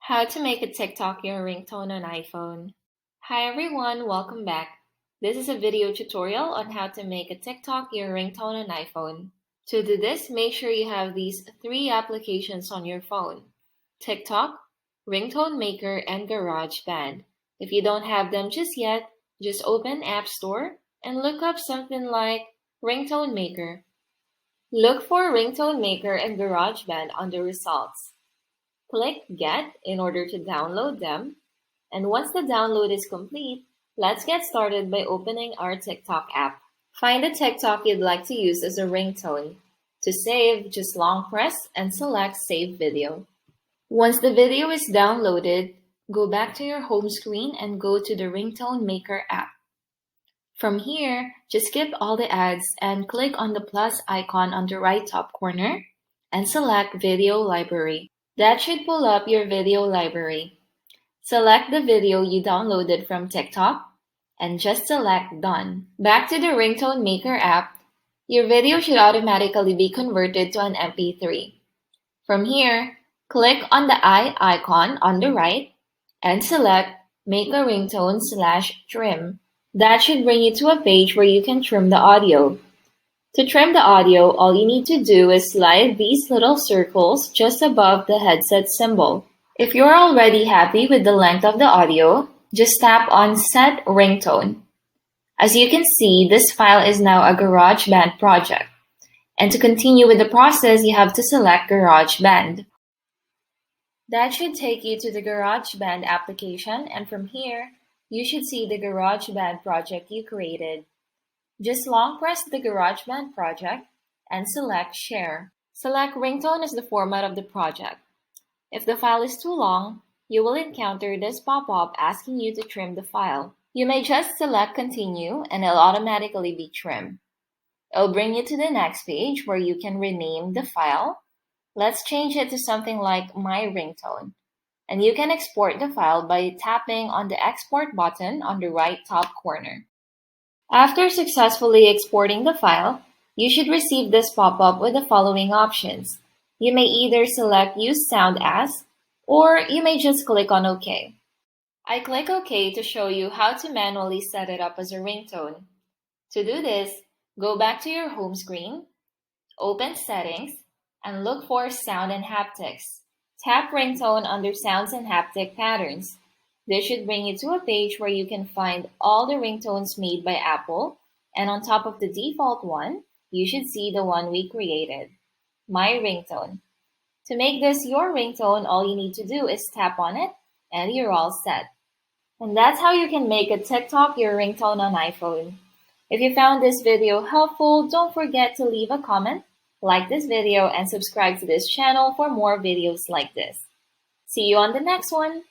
How to make a TikTok your ringtone on iPhone. Hi everyone, welcome back. This is a video tutorial on how to make a TikTok your ringtone on iPhone. To do this, make sure you have these three applications on your phone: TikTok, Ringtone Maker, and GarageBand. If you don't have them just yet, just open App Store and look up something like Ringtone Maker. Look for Ringtone Maker and GarageBand on the results. Click Get in order to download them, and once the download is complete, let's get started by opening our TikTok app. Find the TikTok you'd like to use as a ringtone. To save, just long press and select Save Video. Once the video is downloaded, go back to your home screen and go to the Ringtone Maker app. From here, just skip all the ads and click on the plus icon on the right top corner and select Video Library. That should pull up your video library. Select the video you downloaded from TikTok and just select Done. Back to the Ringtone Maker app, your video should automatically be converted to an MP3. From here, click on the eye icon on the right and select Make a Ringtone/Trim. That should bring you to a page where you can trim the audio. To trim the audio, all you need to do is slide these little circles just above the headset symbol. If you're already happy with the length of the audio, just tap on Set Ringtone. As you can see, this file is now a GarageBand project. And to continue with the process, you have to select GarageBand. That should take you to the GarageBand application, and from here, you should see the GarageBand project you created. Just long press the GarageBand project and select Share. Select Ringtone as the format of the project. If the file is too long, you will encounter this pop-up asking you to trim the file. You may just select Continue and it'll automatically be trimmed. It'll bring you to the next page where you can rename the file. Let's change it to something like My Ringtone. And you can export the file by tapping on the Export button on the right top corner. After successfully exporting the file, you should receive this pop-up with the following options. You may either select Use Sound As, or you may just click on OK. I click OK to show you how to manually set it up as a ringtone. To do this, go back to your home screen, open Settings, and look for Sound and Haptics. Tap Ringtone under Sounds and Haptic Patterns. This should bring you to a page where you can find all the ringtones made by Apple, and on top of the default one, you should see the one we created, My Ringtone. To make this your ringtone, all you need to do is tap on it, and you're all set. And that's how you can make a TikTok your ringtone on iPhone. If you found this video helpful, don't forget to leave a comment, like this video, and subscribe to this channel for more videos like this. See you on the next one!